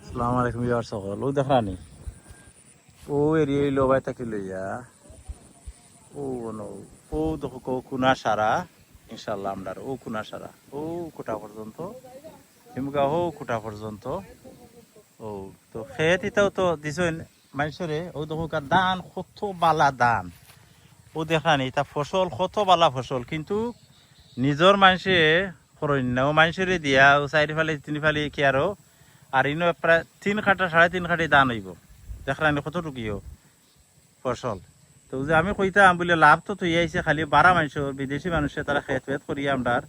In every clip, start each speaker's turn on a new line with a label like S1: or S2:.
S1: আসসালামু আলাইকুম ইয়ার সকল ও দেখানি ও এরিয়া লো বাই তাকি লইয়া ও নো ও দেখো কুনা সারা ইনশাআল্লাহ আমরার ও কুনা সারা ও কোটা পর্যন্ত হিমগা হো কোটা পর্যন্ত ও তো খেত ইতাও তো দিছেন মানুষরে ও দেখো দান কত বালা দান ও দেখানি তা ফসল কত বালা ফসল কিন্তু নিজর মানুষে ফরণ্যাও মানুষেরে দিয়া ও চারিফালে তিনফালে কি আর ইনো প্রায় 3 কাঠা 3.5 কাঠি দান হইব দেখলানি কতটুকিও ফসল তো যে আমি কইতাম বলে লাভ তো তুই আইছে খালি 12 মানুষের বিদেশি মানুষে তারা খেত ফেত করি আমরার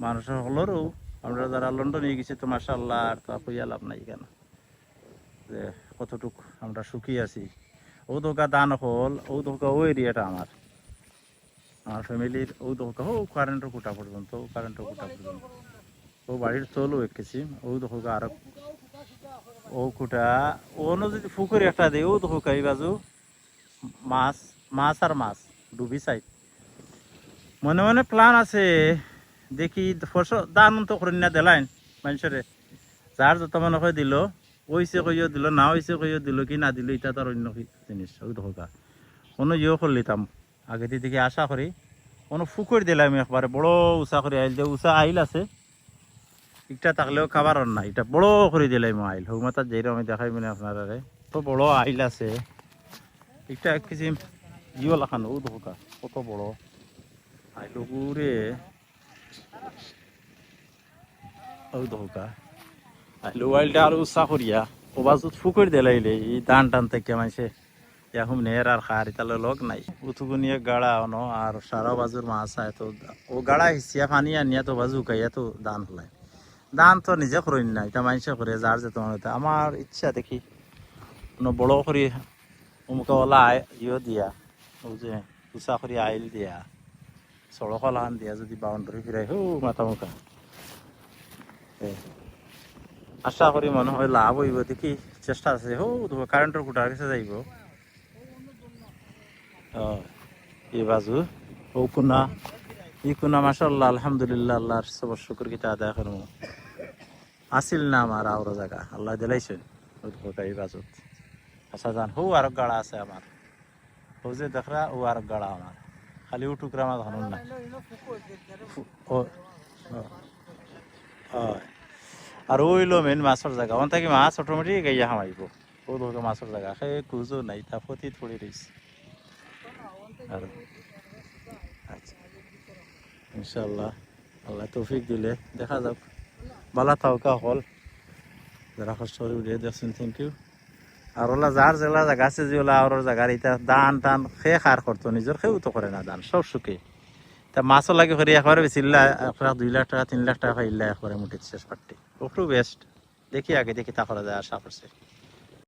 S1: মানুষ হলরও আমরা যারা লন্ডন নিয়ে গেছি তো মাশাআল্লাহ আর তা কইয়া লাভ নাই কেন যে কতটুক আমরা সুখী আছি ও দোকা দান হল ও দোকা ও এরিয়াটা আমার ফ্যামিলির ও দোকা ও কারেন্টের কোটা পর্যন্ত ও বাড়ির চলও এঁকেছি ও দোকা আর ও কুটা ওনো যদি পুকুর একটা দেয় ও দেখো এই বাজু মাছ মাছ আর মাছ ডুবি সাইড মনে মনে প্ল্যান আছে দেখি ফসল দান তো করে না দিলাইন মানুষরে যার যত মনে করে দিল ওইসে কইও দিল না হয়েছে কইও দিল কি না দিল এটা তার অন্য জিনিস ও দেখো কোনো ইয়েও করলিতাম আগে দিকে আশা করি কোনো পুকুর দিলাম একবারে বড় উষা করে আইল যে উষা আইল আছে একটা থাকলেও খাবার না এটা বড় করে দিলাই আইল হোক মাতা যেরকম আমি দেখাই মানে আপনারা তো বড় আইল আছে একটা এক কেজি ইও লাখানো ও ধোকা কত বড় আইল গুড়ে ও ধোকা আইল আইলটা আর উৎসাহ করিয়া ও বাজুত ফুকর দিলাইলে এই দান টান থেকে মানুষে এখন নের আর খার ইতালে লগ নাই উথুগুনিয়ে গাড়া অনো আর সারা বাজুর মাছ আয় তো ও গাড়া হিসিয়া পানি আনিয়া তো বাজু কাইয়া তো দান হলাই দান তো নিজে করেন না এটা মানুষে করে যার যে তোমার আমার ইচ্ছা দেখি বড় করে অমুকওয়ালা ইয়ে দিয়া ও যে উষা করে আইল দিয়া সড়কলান দিয়া যদি বাউন্ডারি ফিরাই হো মাথা মুখা আশা করি মনে হয় লাভ হইব দেখি চেষ্টা আছে হো কারেন্টের কুটার কাছে যাইব এই বাজু ও কোনা ই কোনা মাশাআল্লাহ আলহামদুলিল্লাহ আল্লাহর সবর শুকর কিতা আদায় করবো আসিল না আমার আরো জায়গা আল্লাহ দিলাইছেন এই বাজুত আচ্ছা জান হো আর গাড়া আছে আমার ও যে দেখরা ও আর গাড়া আমার খালি ও টুকরা মাছ ধরুন না আর ওইলো মেন মাছের জায়গা ওন থাকি মাছ অটোমেটিক গাইয়া হামাইব ও ধোকে মাছের জায়গা সে কুজো নাই তা ফতি থড়ি রয়েছে আর আচ্ছা ইনশাল্লাহ আল্লাহ তৌফিক দিলে দেখা যাক বালা থাকা হল যারা কষ্ট করে উঠিয়ে দেখছেন থ্যাংক ইউ আর ওলা যার জেলা জায়গা আছে যে ওলা আর জায়গার এটা দান টান খেয়ে খার করতো নিজের খেয়েও তো করে না দান সব সুখে তা মাছও লাগে করে একবারে বেশি 2 লাখ টাকা 3 লাখ টাকা পাইলে একবারে মুঠিতে শেষ পাট্টি একটু বেস্ট দেখি আগে দেখি তা করা যায় আশা করছে